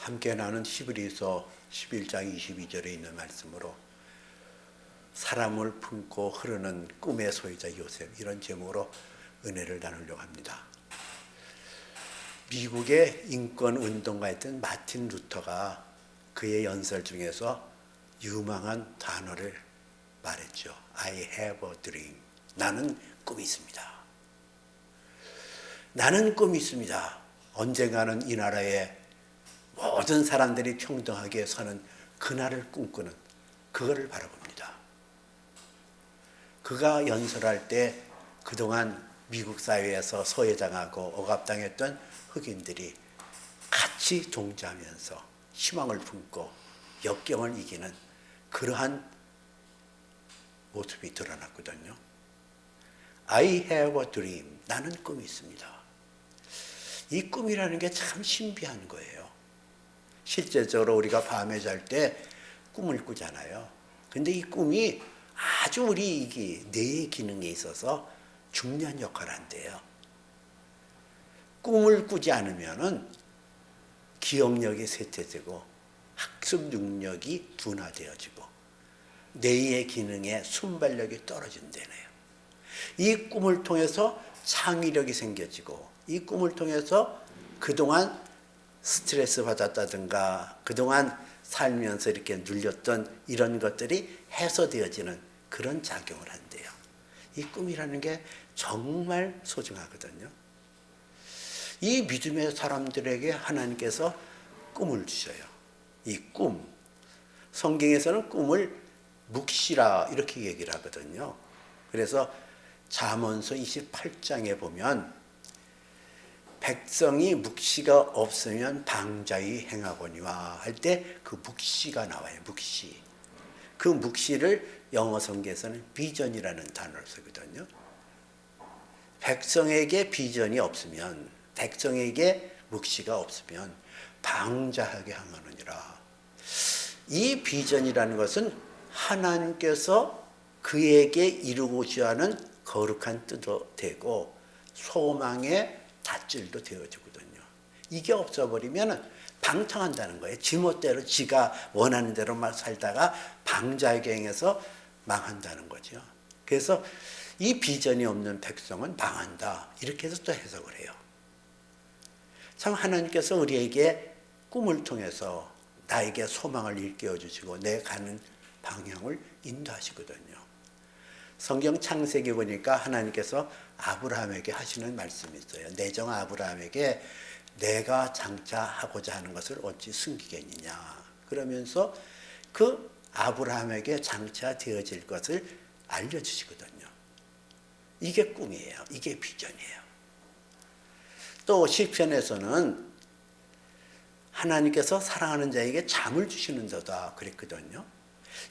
함께 나눈 히브리서 11장 22절에 있는 말씀으로 사람을 품고 흐르는 꿈의 소유자 요셉, 이런 제목으로 은혜를 나누려고 합니다. 미국의 인권운동가였던 마틴 루터가 그의 연설 중에서 유망한 단어를 말했죠. I have a dream. 나는 꿈이 있습니다. 나는 꿈이 있습니다. 언젠가는 이 나라에 모든 사람들이 평등하게 사는 그날을 꿈꾸는, 그거를 바라봅니다. 그가 연설할 때 그동안 미국 사회에서 소외당하고 억압당했던 흑인들이 같이 동조하면서 희망을 품고 역경을 이기는 그러한 모습이 드러났거든요. I have a dream. 나는 꿈이 있습니다. 이 꿈이라는 게 참 신비한 거예요. 실제적으로 우리가 밤에 잘 때 꿈을 꾸잖아요. 근데 이 꿈이 아주 우리 뇌의 기능에 있어서 중요한 역할을 한대요. 꿈을 꾸지 않으면은 기억력이 쇠퇴되고 학습 능력이 둔화되어지고 뇌의 기능의 순발력이 떨어진다네요. 이 꿈을 통해서 창의력이 생겨지고 이 꿈을 통해서 그동안 스트레스 받았다든가 그동안 살면서 이렇게 눌렸던 이런 것들이 해소되어지는 그런 작용을 한대요. 이 꿈이라는 게 정말 소중하거든요. 이 믿음의 사람들에게 하나님께서 꿈을 주셔요. 이 꿈, 성경에서는 꿈을 묵시라 이렇게 얘기를 하거든요. 그래서 잠언서 28장에 보면 백성이 묵시가 없으면 방자히 행하거니와 할 때 그 묵시가 나와요. 묵시. 그 묵시를 영어 성경에서는 비전이라는 단어를 쓰거든요. 백성에게 비전이 없으면, 백성에게 묵시가 없으면 방자하게 행하느니라. 이 비전이라는 것은 하나님께서 그에게 이루고자 하는 거룩한 뜻도 되고 소망의 닷줄도 되어지거든요. 이게 없어버리면 방탕한다는 거예요. 지멋대로 지가 원하는 대로 막 살다가 방자하게 행해서 망한다는 거죠. 그래서 이 비전이 없는 백성은 망한다. 이렇게 해서 또 해석을 해요. 참 하나님께서 우리에게 꿈을 통해서 나에게 소망을 일깨워 주시고 내 가는 방향을 인도하시거든요. 성경 창세기 보니까 하나님께서 아브라함에게 하시는 말씀이 있어요. 내정 아브라함에게 내가 장차 하고자 하는 것을 어찌 숨기겠느냐. 그러면서 그 아브라함에게 장차 되어질 것을 알려주시거든요. 이게 꿈이에요. 이게 비전이에요. 또 시편에서는 하나님께서 사랑하는 자에게 잠을 주시는 자다 그랬거든요.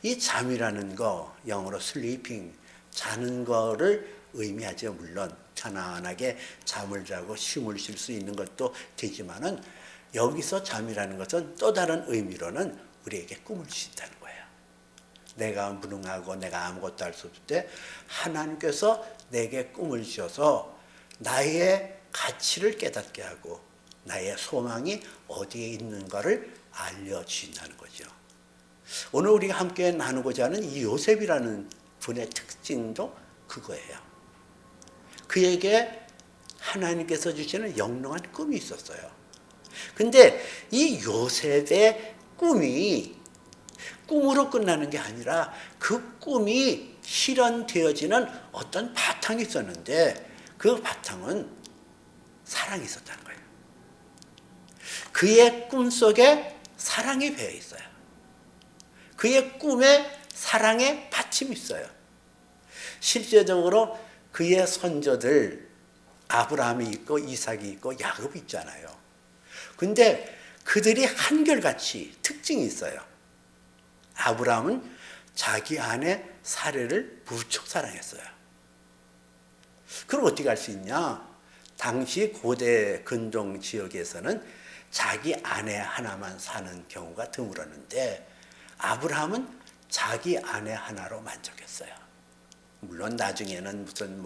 이 잠이라는 거 영어로 sleeping, 자는 거를 의미하죠. 물론 편안하게 잠을 자고 쉼을 쉴 수 있는 것도 되지만은 여기서 잠이라는 것은 또 다른 의미로는 우리에게 꿈을 주신다는 거예요. 내가 무능하고 내가 아무것도 할 수 없을 때 하나님께서 내게 꿈을 주셔서 나의 가치를 깨닫게 하고 나의 소망이 어디에 있는가를 알려주신다는 거죠. 오늘 우리가 함께 나누고자 하는 이 요셉이라는 분의 특징도 그거예요. 그에게 하나님께서 주시는 영롱한 꿈이 있었어요. 근데 이 요셉의 꿈이 꿈으로 끝나는 게 아니라 그 꿈이 실현되어지는 어떤 바탕이 있었는데 그 바탕은 사랑이 있었다는 거예요. 그의 꿈 속에 사랑이 배어 있어요. 그의 꿈에 사랑의 받침이 있어요. 실제적으로 그의 선조들 아브라함이 있고 이삭이 있고 야곱이 있잖아요. 근데 그들이 한결같이 특징이 있어요. 아브라함은 자기 아내 사레를 무척 사랑했어요. 그럼 어떻게 할 수 있냐? 당시 고대 근동 지역에서는 자기 아내 하나만 사는 경우가 드물었는데 아브라함은 자기 아내 하나로 만족했어요. 물론 나중에는 무슨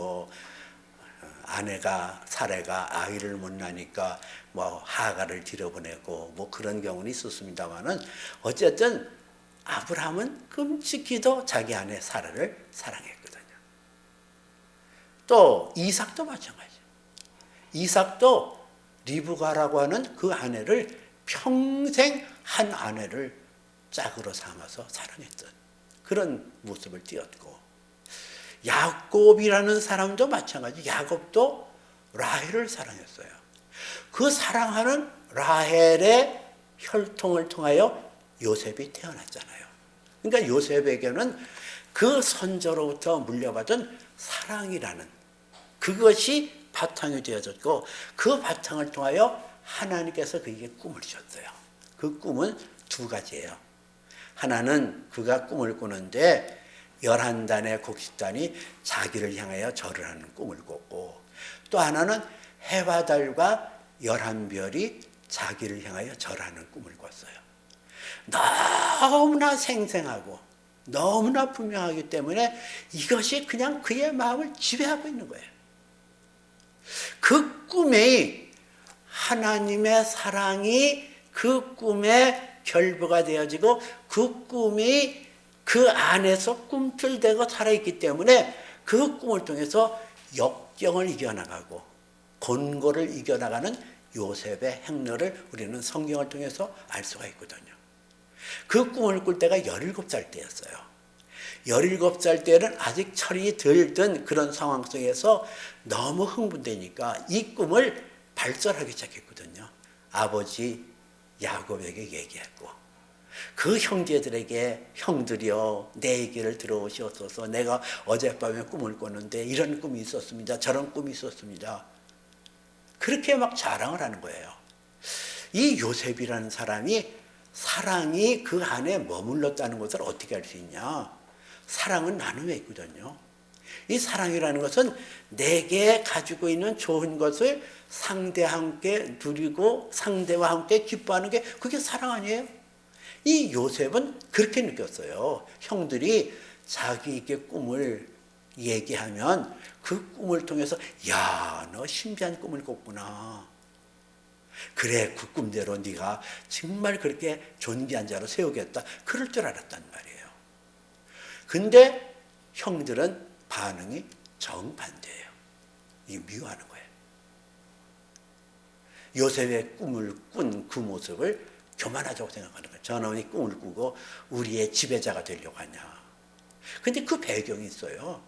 아내가 사레가 아이를 못 낳으니까 뭐 하가를 들여보내고 뭐 그런 경우는 있었습니다만은 어쨌든 아브라함은 끔찍히도 자기 아내 사라를 사랑했거든요. 또 이삭도 마찬가지예요. 이삭도 리브가라고 하는 그 아내를 평생 한 아내를 짝으로 삼아서 사랑했던 그런 모습을 띄었고, 야곱이라는 사람도 마찬가지. 야곱도 라헬을 사랑했어요. 그 사랑하는 라헬의 혈통을 통하여 요셉이 태어났잖아요. 그러니까 요셉에게는 그 선조로부터 물려받은 사랑이라는 그것이 바탕이 되어졌고, 그 바탕을 통하여 하나님께서 그에게 꿈을 주셨어요. 그 꿈은 두 가지예요. 하나는 그가 꿈을 꾸는데 11단의 곡식단이 자기를 향하여 절을 하는 꿈을 꿨고, 또 하나는 해와 달과 11별이 자기를 향하여 절하는 꿈을 꿨어요. 너무나 생생하고 너무나 분명하기 때문에 이것이 그냥 그의 마음을 지배하고 있는 거예요. 그 꿈에 하나님의 사랑이 그 꿈의 결부가 되어지고, 그 꿈이 그 안에서 꿈틀대고 살아있기 때문에 그 꿈을 통해서 역경을 이겨나가고 곤고를 이겨나가는 요셉의 행로를 우리는 성경을 통해서 알 수가 있거든요. 그 꿈을 꿀 때가 17살 때였어요. 17살 때는 아직 철이 덜 든 그런 상황 속에서 너무 흥분되니까 이 꿈을 발설하기 시작했거든요. 아버지 야곱에게 얘기했고, 그 형제들에게 형들이여 내 얘기를 들어오시옵소서. 내가 어젯밤에 꿈을 꿨는데 이런 꿈이 있었습니다. 저런 꿈이 있었습니다. 그렇게 막 자랑을 하는 거예요. 이 요셉이라는 사람이 사랑이 그 안에 머물렀다는 것을 어떻게 알 수 있냐? 사랑은 나눔에 있거든요. 이 사랑이라는 것은 내게 가지고 있는 좋은 것을 상대와 함께 누리고 상대와 함께 기뻐하는 게 그게 사랑 아니에요? 이 요셉은 그렇게 느꼈어요. 형들이 자기에게 꿈을 얘기하면 그 꿈을 통해서 야, 너 신비한 꿈을 꿨구나. 그래, 그 꿈대로 네가 정말 그렇게 존귀한 자로 세우겠다. 그럴 줄 알았단 말이에요. 근데 형들은 반응이 정반대예요. 이게 미워하는 거예요. 요셉의 꿈을 꾼 그 모습을 교만하다고 생각하는 거예요. 저놈이 꿈을 꾸고 우리의 지배자가 되려고 하냐. 근데 그 배경이 있어요.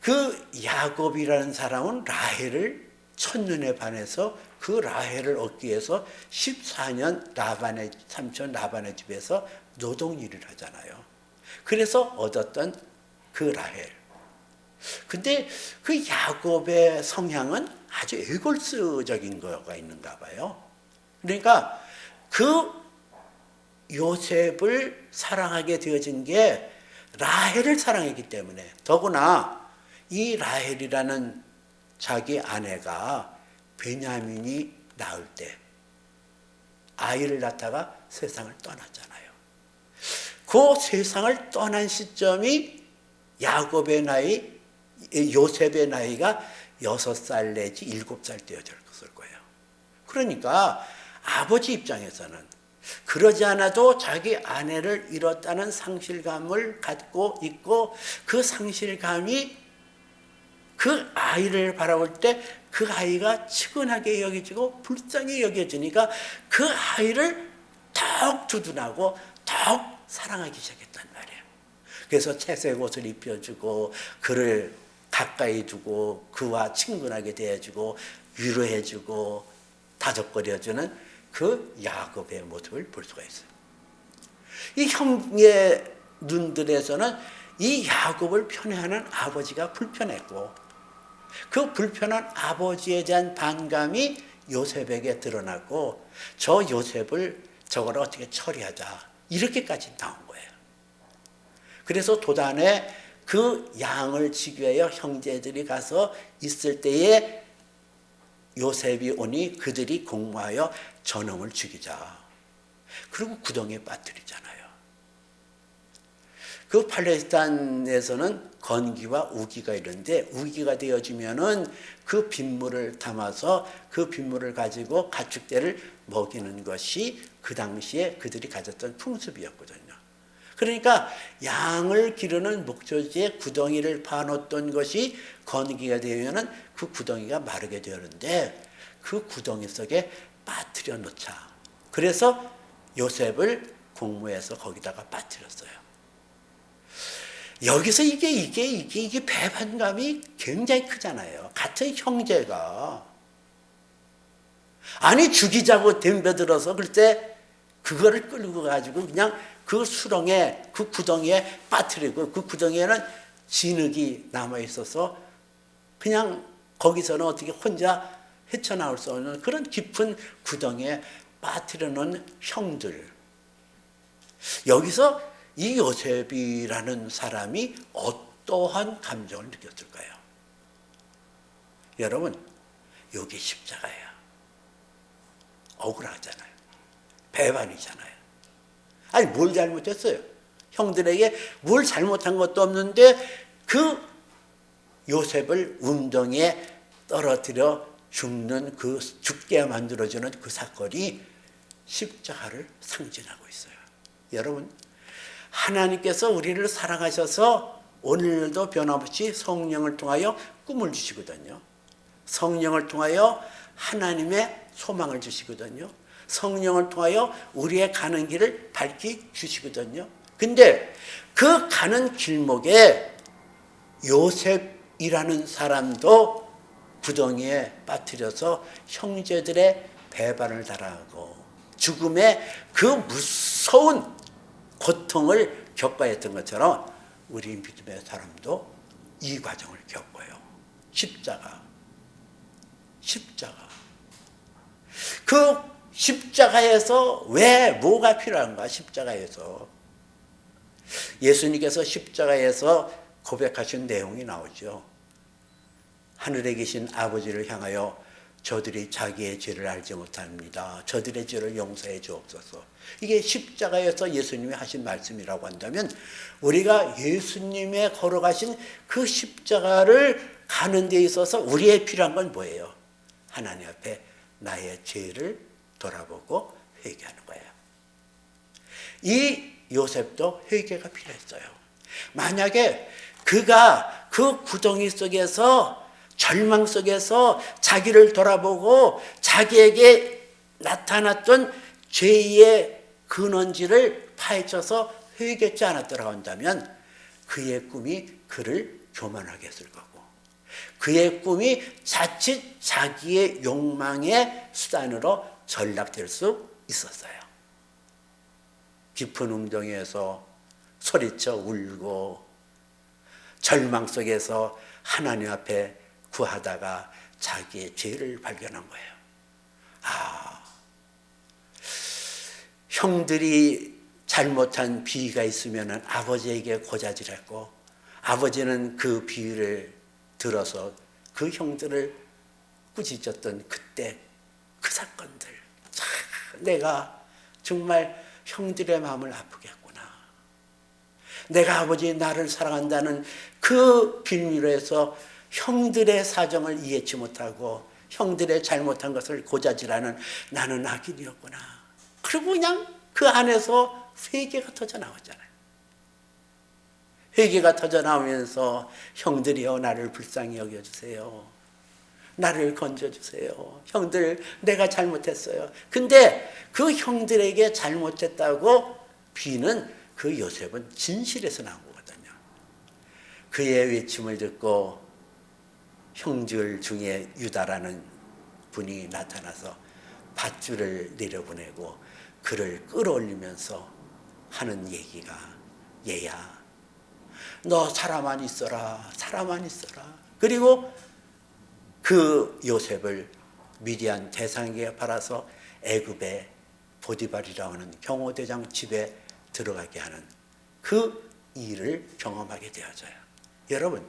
그 야곱이라는 사람은 라헬을 첫눈에 반해서 그 라헬을 얻기 위해서 14년 라반의 삼촌 라반의 집에서 노동일을 하잖아요. 그래서 얻었던 그 라헬. 근데 그 야곱의 성향은 아주 에골스적인 거가 있는가 봐요. 그러니까 그 요셉을 사랑하게 되어진 게 라헬을 사랑했기 때문에, 더구나 이 라헬이라는 자기 아내가 베냐민이 낳을 때 아이를 낳다가 세상을 떠났잖아요. 그 세상을 떠난 시점이 야곱의 나이, 요셉의 나이가 6살 내지 7살 되어질 거예요. 그러니까 아버지 입장에서는 그러지 않아도 자기 아내를 잃었다는 상실감을 갖고 있고, 그 상실감이 그 아이를 바라볼 때 그 아이가 측은하게 여겨지고 불쌍히 여겨지니까 그 아이를 더욱 두둔하고 더욱 사랑하기 시작했단 말이에요. 그래서 채색 옷을 입혀주고 그를 가까이 두고 그와 친근하게 대해주고 위로해주고 다독거려주는 그 야곱의 모습을 볼 수가 있어요. 이 형의 눈들에서는 이 야곱을 편애하는 아버지가 불편했고, 그 불편한 아버지에 대한 반감이 요셉에게 드러났고, 저 요셉을 저걸 어떻게 처리하자 이렇게까지 나온 거예요. 그래서 도단에 그 양을 지기 위하여 형제들이 가서 있을 때에 요셉이 오니 그들이 공모하여 저놈을 죽이자. 그리고 구덩이에 빠뜨리잖아요. 그 팔레스타인에서는 건기와 우기가 이런데 우기가 되어지면은 그 빗물을 담아서 그 빗물을 가지고 가축대를 먹이는 것이 그 당시에 그들이 가졌던 풍습이었거든요. 그러니까 양을 기르는 목조지에 구덩이를 파놓던 것이 건기가 되면은 그 구덩이가 마르게 되는데 그 구덩이 속에 빠뜨려 놓자. 그래서 요셉을 공무해서 거기다가 빠뜨렸어요. 여기서 이게 배반감이 굉장히 크잖아요. 같은 형제가. 아니, 죽이자고 덤벼들어서 그때 그거를 끌고 가지고 그냥 그 수렁에, 그 구덩이에 빠뜨리고 그 구덩이에는 진흙이 남아있어서 그냥 거기서는 어떻게 혼자 헤쳐나올 수 없는 그런 깊은 구덩이에 빠뜨려 놓은 형들. 여기서 이 요셉이라는 사람이 어떠한 감정을 느꼈을까요? 여러분, 여기 십자가예요. 억울하잖아요. 배반이잖아요. 아니, 뭘 잘못했어요? 형들에게 뭘 잘못한 것도 없는데 그 요셉을 웅덩이에 떨어뜨려 죽게 만들어주는 그 사건이 십자가를 상징하고 있어요. 여러분, 하나님께서 우리를 사랑하셔서 오늘도 변함없이 성령을 통하여 꿈을 주시거든요. 성령을 통하여 하나님의 소망을 주시거든요. 성령을 통하여 우리의 가는 길을 밝히 주시거든요. 근데 그 가는 길목에 요셉이라는 사람도 구덩이에 빠뜨려서 형제들의 배반을 당하고 죽음의 그 무서운 고통을 겪어야 했던 것처럼 우리 믿음의 사람도 이 과정을 겪어요. 십자가. 그 십자가에서 왜 뭐가 필요한가? 십자가에서 예수님께서 십자가에서 고백하신 내용이 나오죠. 하늘에 계신 아버지를 향하여 저들이 자기의 죄를 알지 못합니다. 저들의 죄를 용서해 주옵소서. 이게 십자가에서 예수님이 하신 말씀이라고 한다면 우리가 예수님의 걸어가신 그 십자가를 가는 데 있어서 우리의 필요한 건 뭐예요? 하나님 앞에 나의 죄를 돌아보고 회개하는 거예요. 이 요셉도 회개가 필요했어요. 만약에 그가 그 구덩이 속에서 절망 속에서 자기를 돌아보고 자기에게 나타났던 죄의 근원지를 파헤쳐서 회개하지 않았더라고 한다면 그의 꿈이 그를 교만하게 했을 거고 그의 꿈이 자칫 자기의 욕망의 수단으로 전락될 수 있었어요. 깊은 웅덩이에서 소리쳐 울고 절망 속에서 하나님 앞에 구하다가 자기의 죄를 발견한 거예요. 형들이 잘못한 비위가 있으면 아버지에게 고자질했고 아버지는 그 비위를 들어서 그 형들을 꾸짖었던 그때 그 사건들. 내가 정말 형들의 마음을 아프게 했구나. 내가 아버지 나를 사랑한다는 그 빌미로 해서 형들의 사정을 이해치 못하고 형들의 잘못한 것을 고자질하는 나는 악인이었구나. 그리고 그냥 그 안에서 회개가 터져 나왔잖아요. 회개가 터져 나오면서 형들이여 나를 불쌍히 여겨주세요. 나를 건져주세요. 형들 내가 잘못했어요. 근데 그 형들에게 잘못했다고 비는 그 요셉은 진실에서 나온 거거든요. 그의 외침을 듣고 형들 중에 유다라는 분이 나타나서 밧줄을 내려보내고 그를 끌어올리면서 하는 얘기가 얘야 너 살아만 있어라. 살아만 있어라. 그리고 그 요셉을 미디안 대상에게 팔아서 애굽의 보디발이라고 하는 경호대장 집에 들어가게 하는 그 일을 경험하게 되어져요. 여러분,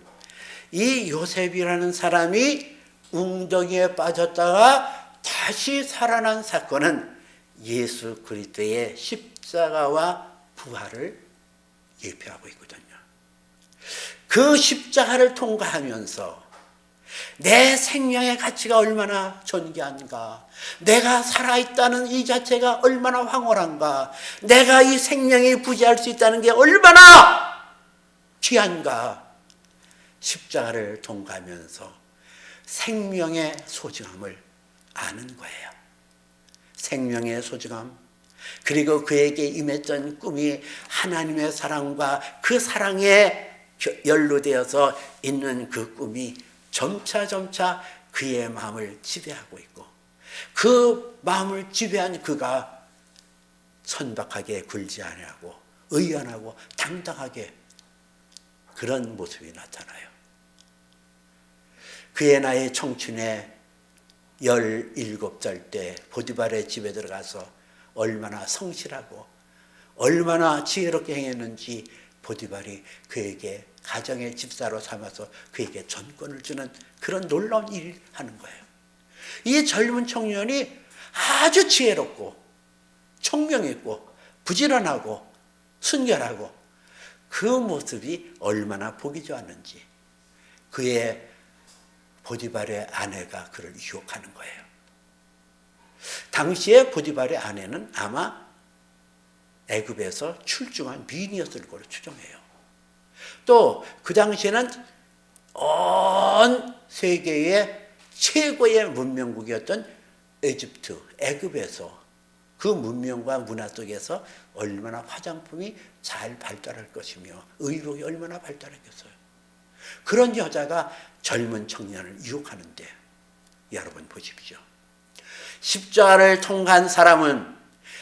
이 요셉이라는 사람이 웅덩이에 빠졌다가 다시 살아난 사건은 예수 그리스도의 십자가와 부활을 예표하고 있거든요. 그 십자가를 통과하면서 내 생명의 가치가 얼마나 존귀한가, 내가 살아있다는 이 자체가 얼마나 황홀한가, 내가 이 생명이 부지할 수 있다는 게 얼마나 귀한가, 십자가를 통과하면서 생명의 소중함을 아는 거예요. 생명의 소중함, 그리고 그에게 임했던 꿈이 하나님의 사랑과 그 사랑에 연루되어서 있는 그 꿈이 점차 그의 마음을 지배하고 있고, 그 마음을 지배한 그가 선박하게 굴지 아니하고 의연하고 당당하게 그런 모습이 나타나요. 그의 나이 청춘에 17살 때 보디발의 집에 들어가서 얼마나 성실하고 얼마나 지혜롭게 행했는지 보디발이 그에게 가정의 집사로 삼아서 그에게 전권을 주는 그런 놀라운 일을 하는 거예요. 이 젊은 청년이 아주 지혜롭고 총명했고 부지런하고 순결하고 그 모습이 얼마나 보기 좋았는지 그의 보디발의 아내가 그를 유혹하는 거예요. 당시에 보디발의 아내는 아마 애굽에서 출중한 미인이었을 걸로 추정해요. 또 그 당시에는 온 세계의 최고의 문명국이었던 에집트, 애굽에서 그 문명과 문화 속에서 얼마나 화장품이 잘 발달할 것이며 의복이 얼마나 발달했겠어요. 그런 여자가 젊은 청년을 유혹하는데 여러분 보십시오. 십자가를 통과한 사람은,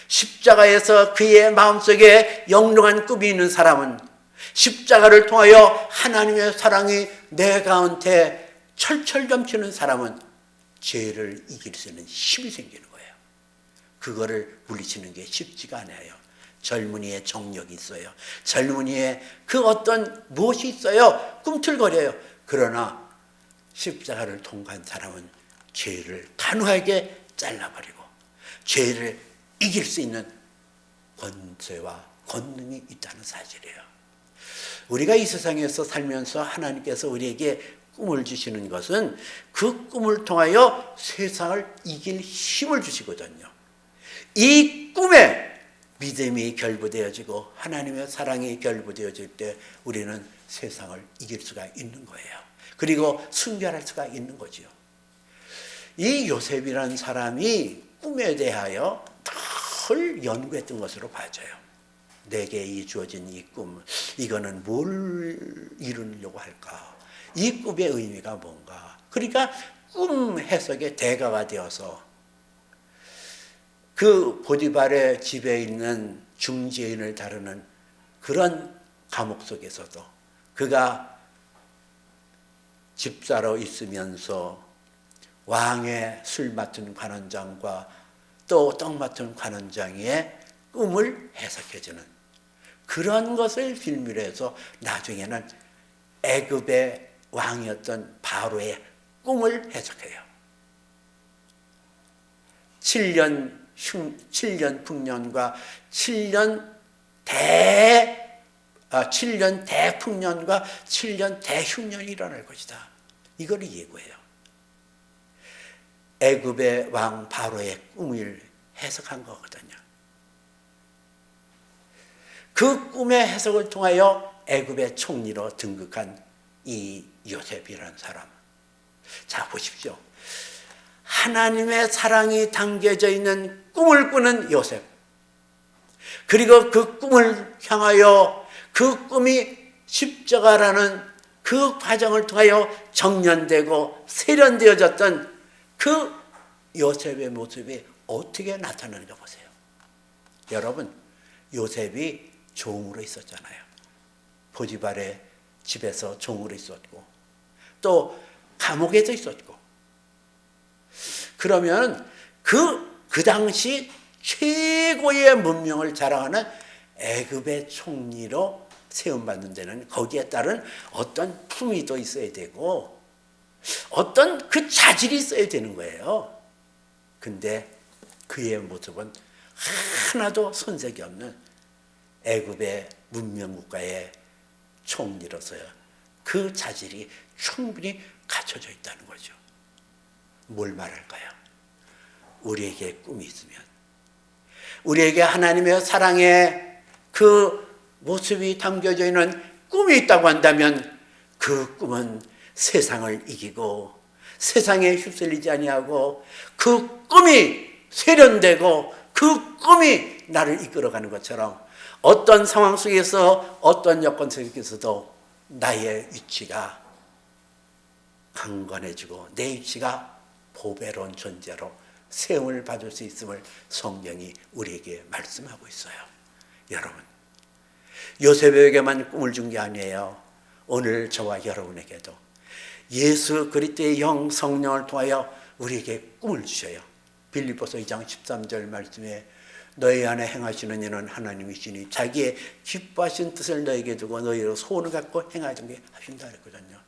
십자가에서 그의 마음속에 영롱한 꿈이 있는 사람은, 십자가를 통하여 하나님의 사랑이 내 가운데 철철 넘치는 사람은 죄를 이길 수 있는 힘이 생기는 거예요. 그거를 물리치는 게 쉽지가 않아요. 젊은이의 정력이 있어요. 젊은이의 그 어떤 무엇이 있어요. 꿈틀거려요. 그러나 십자가를 통과한 사람은 죄를 단호하게 잘라버리고 죄를 이길 수 있는 권세와 권능이 있다는 사실이에요. 우리가 이 세상에서 살면서 하나님께서 우리에게 꿈을 주시는 것은 그 꿈을 통하여 세상을 이길 힘을 주시거든요. 이 꿈에 믿음이 결부되어지고 하나님의 사랑이 결부되어질 때 우리는 세상을 이길 수가 있는 거예요. 그리고 순결할 수가 있는 거지요. 이 요셉이라는 사람이 꿈에 대하여 늘 연구했던 것으로 봐져요. 내게 이 주어진 이 꿈, 이거는 뭘 이루려고 할까? 이 꿈의 의미가 뭔가? 그러니까 꿈 해석의 대가가 되어서 그 보디발의 집에 있는 중지인을 다루는 그런 감옥 속에서도 그가 집사로 있으면서 왕의 술 맡은 관원장과 또 떡 맡은 관원장의 꿈을 해석해주는 그런 것을 빌미로 해서 나중에는 애굽의 왕이었던 바로의 꿈을 해석해요. 7년 풍년과 7년 대풍년과 7년 대흉년이 일어날 것이다. 이걸 예고해요. 애굽의 왕 바로의 꿈을 해석한 거거든요. 그 꿈의 해석을 통하여 애굽의 총리로 등극한 이 요셉이라는 사람. 자, 보십시오. 하나님의 사랑이 담겨져 있는 꿈을 꾸는 요셉. 그리고 그 꿈을 향하여 그 꿈이 십자가라는 그 과정을 통하여 정련되고 세련되어졌던 그 요셉의 모습이 어떻게 나타나는가 보세요. 여러분, 요셉이 종으로 있었잖아요. 보디발의 집에서 종으로 있었고 또 감옥에서 있었고, 그러면 그 당시 최고의 문명을 자랑하는 애굽의 총리로 세움받는 데는 거기에 따른 어떤 품위도 있어야 되고 어떤 그 자질이 있어야 되는 거예요. 근데 그의 모습은 하나도 손색이 없는 애굽의 문명국가의 총리로서요, 그 자질이 충분히 갖춰져 있다는 거죠. 뭘 말할까요? 우리에게 꿈이 있으면, 우리에게 하나님의 사랑의 그 모습이 담겨져 있는 꿈이 있다고 한다면, 그 꿈은 세상을 이기고 세상에 휩쓸리지 아니하고 그 꿈이 세련되고 그 꿈이 나를 이끌어가는 것처럼 어떤 상황 속에서 어떤 여건 속에서도 나의 위치가 강건해지고 내 위치가 보배로운 존재로 세움을 받을 수 있음을 성경이 우리에게 말씀하고 있어요. 여러분, 요셉에게만 꿈을 준 게 아니에요. 오늘 저와 여러분에게도 예수 그리스도의 영 성령을 통하여 우리에게 꿈을 주셔요. 빌립보서 2장 13절 말씀에 너희 안에 행하시는 이는 하나님이시니 자기의 기뻐하신 뜻을 너에게 두고 너희로 소원을 갖고 행하게 하신다 그랬거든요.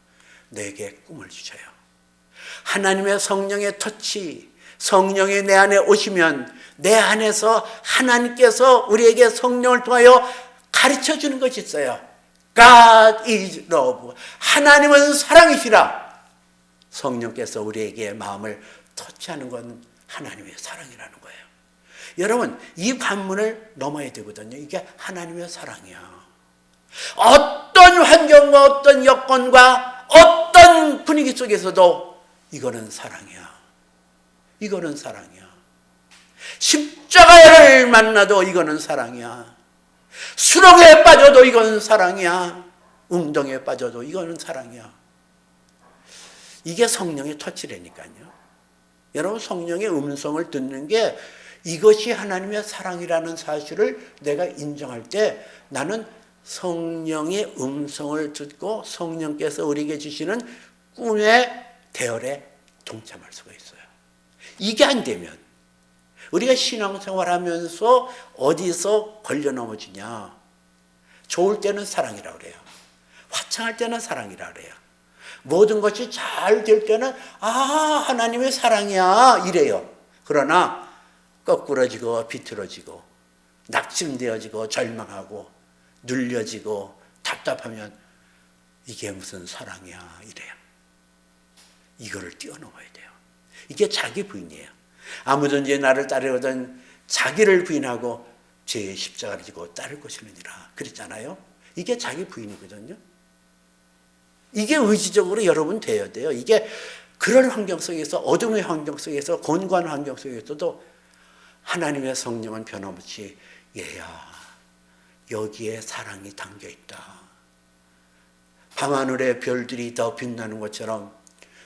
너에게 꿈을 주셔요. 하나님의 성령의 터치, 성령이 내 안에 오시면 내 안에서 하나님께서 우리에게 성령을 통하여 가르쳐 주는 것이 있어요. God is love. 하나님은 사랑이시라. 성령께서 우리에게 마음을 터치하는 건 하나님의 사랑이라는 거예요. 여러분, 이 관문을 넘어야 되거든요. 이게 하나님의 사랑이야. 어떤 환경과 어떤 여건과 어떤 분위기 속에서도 이거는 사랑이야. 이거는 사랑이야. 십자가를 만나도 이거는 사랑이야. 수렁에 빠져도 이건 사랑이야. 웅덩이에 빠져도 이거는 사랑이야. 이게 성령의 터치라니까요. 여러분, 성령의 음성을 듣는 게 이것이 하나님의 사랑이라는 사실을 내가 인정할 때 나는 성령의 음성을 듣고 성령께서 우리에게 주시는 꿈의 대열에 동참할 수가 있어요. 이게 안 되면 우리가 신앙생활하면서 어디서 걸려 넘어지냐. 좋을 때는 사랑이라고 그래요. 화창할 때는 사랑이라고 그래요. 모든 것이 잘 될 때는 하나님의 사랑이야 이래요. 그러나 거꾸러지고 비틀어지고 낙심되어지고 절망하고 눌려지고 답답하면 이게 무슨 사랑이야 이래요. 이거를 뛰어넘어야 돼요. 이게 자기 부인이에요. 아무든지 나를 따르거든 자기를 부인하고 제 십자가를 지고 따를 것이니라 그랬잖아요. 이게 자기 부인이거든요. 이게 의지적으로 여러분 돼야 돼요. 이게 그런 환경 속에서, 어둠의 환경 속에서, 곤고한 환경 속에서도 하나님의 성령은 변함없이 얘야 여기에 사랑이 담겨있다. 밤하늘의 별들이 더 빛나는 것처럼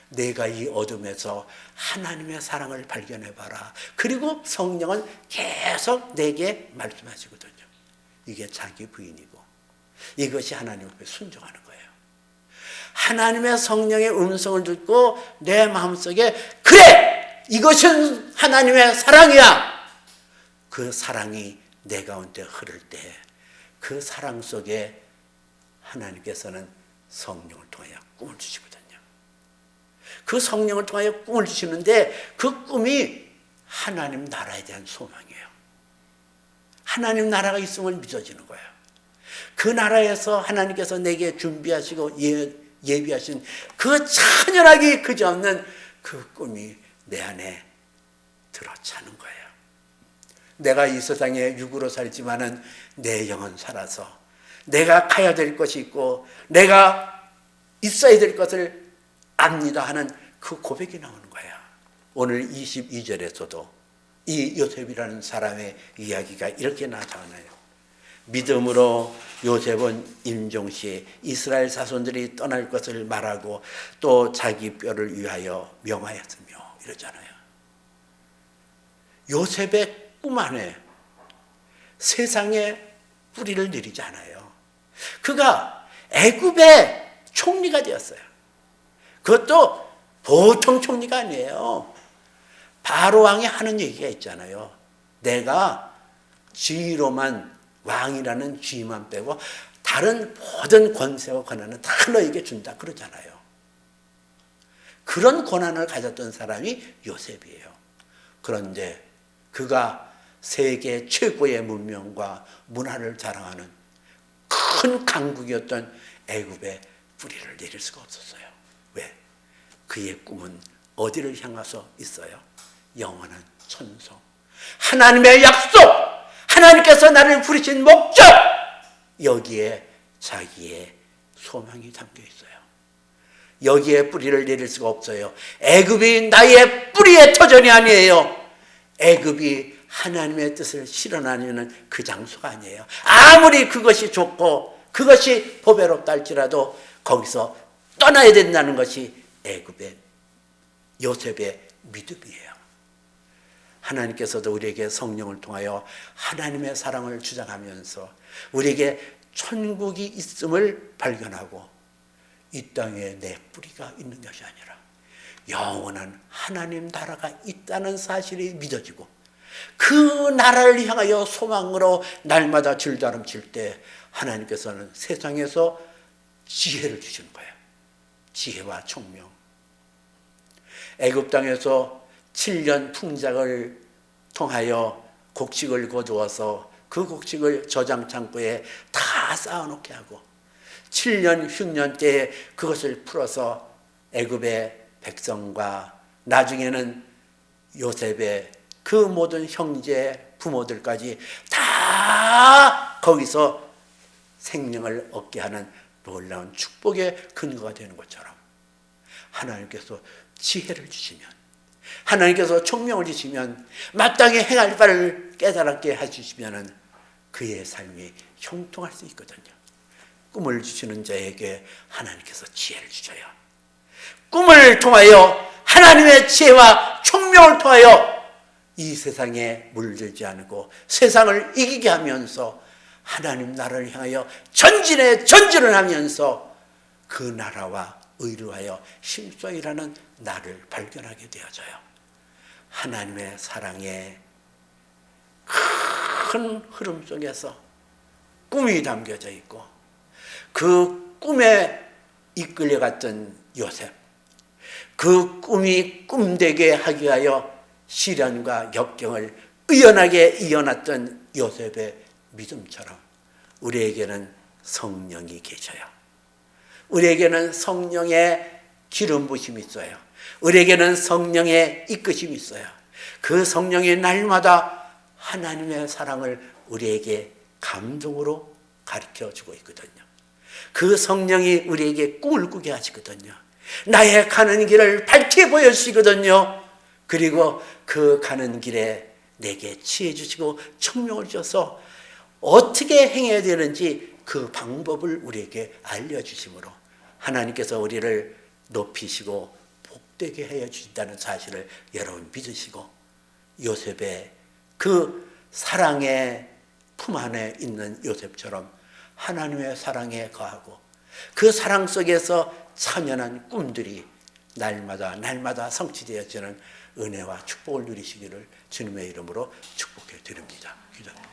내가 이 어둠에서 하나님의 사랑을 발견해봐라. 그리고 성령은 계속 내게 말씀하시거든요. 이게 자기 부인이고 이것이 하나님 앞에 순종하는 거예요. 하나님의 성령의 음성을 듣고 내 마음속에 그래! 이것은 하나님의 사랑이야! 그 사랑이 내 가운데 흐를 때 그 사랑 속에 하나님께서는 성령을 통하여 꿈을 주시거든요. 그 성령을 통하여 꿈을 주시는데 그 꿈이 하나님 나라에 대한 소망이에요. 하나님 나라가 있음을 믿어지는 거예요. 그 나라에서 하나님께서 내게 준비하시고 예비하신 그 찬연하기 그지없는 그 꿈이 내 안에 들어차는 거예요. 내가 이 세상에 육으로 살지만은 내 영은 살아서 내가 가야 될 것이 있고 내가 있어야 될 것을 압니다 하는 그 고백이 나오는 거야. 오늘 22절에서도 이 요셉이라는 사람의 이야기가 이렇게 나타나요. 믿음으로 요셉은 임종시에 이스라엘 자손들이 떠날 것을 말하고 또 자기 뼈를 위하여 명하였으며 이러잖아요. 요셉의 꿈 안에 세상에 뿌리를 내리지 않아요. 그가 애굽의 총리가 되었어요. 그것도 보통 총리가 아니에요. 바로 왕이 하는 얘기가 있잖아요. 내가 지위로만 왕이라는 지위만 빼고 다른 모든 권세와 권한은 다 너에게 준다 그러잖아요. 그런 권한을 가졌던 사람이 요셉이에요. 그런데 그가 세계 최고의 문명과 문화를 자랑하는 큰 강국이었던 애굽의 뿌리를 내릴 수가 없었어요. 왜? 그의 꿈은 어디를 향해서 있어요? 영원한 천성, 하나님의 약속, 하나님께서 나를 부르신 목적, 여기에 자기의 소망이 담겨 있어요. 여기에 뿌리를 내릴 수가 없어요. 애굽이 나의 뿌리의 터전이 아니에요. 애굽이 하나님의 뜻을 실현하는 그 장소가 아니에요. 아무리 그것이 좋고 그것이 보배롭다 할지라도 거기서 떠나야 된다는 것이 애굽의 요셉의 믿음이에요. 하나님께서도 우리에게 성령을 통하여 하나님의 사랑을 주장하면서 우리에게 천국이 있음을 발견하고 이 땅에 내 뿌리가 있는 것이 아니라 영원한 하나님 나라가 있다는 사실이 믿어지고 그 나라를 향하여 소망으로 날마다 줄다름칠 때 하나님께서는 세상에서 지혜를 주시는 거예요. 지혜와 총명. 애굽 땅에서 7년 풍작을 통하여 곡식을 거두어서 그 곡식을 저장 창고에 다 쌓아놓게 하고 7년 흉년 때에 그것을 풀어서 애굽의 백성과 나중에는 요셉의 그 모든 형제 부모들까지 다 거기서 생명을 얻게 하는 놀라운 축복의 근거가 되는 것처럼 하나님께서 지혜를 주시면, 하나님께서 총명을 주시면, 마땅히 행할 바를 깨달았게 해주시면 그의 삶이 형통할 수 있거든요. 꿈을 주시는 자에게 하나님께서 지혜를 주셔요. 꿈을 통하여 하나님의 지혜와 총명을 통하여 이 세상에 물들지 않고 세상을 이기게 하면서 하나님 나라를 향하여 전진을 하면서 그 나라와 의로하여 힘써 일하는 나를 발견하게 되어져요. 하나님의 사랑의 큰 흐름 속에서 꿈이 담겨져 있고 그 꿈에 이끌려갔던 요셉, 그 꿈이 꿈되게 하기 위하여 시련과 역경을 의연하게 이겨놨던 요셉의 믿음처럼 우리에게는 성령이 계셔요. 우리에게는 성령의 기름 부심이 있어요. 우리에게는 성령의 이끄심이 있어요. 그 성령이 날마다 하나님의 사랑을 우리에게 감동으로 가르쳐주고 있거든요. 그 성령이 우리에게 꿈을 꾸게 하시거든요. 나의 가는 길을 밝게 보여주시거든요. 그리고 그 가는 길에 내게 지혜 주시고 총명을 주셔서 어떻게 행해야 되는지 그 방법을 우리에게 알려주심으로 하나님께서 우리를 높이시고 복되게 해 주신다는 사실을 여러분 믿으시고 요셉의 그 사랑의 품 안에 있는 요셉처럼 하나님의 사랑에 거하고 그 사랑 속에서 참연한 꿈들이 날마다 성취되어지는 은혜와 축복을 누리시기를 주님의 이름으로 축복해 드립니다. 기도합니다.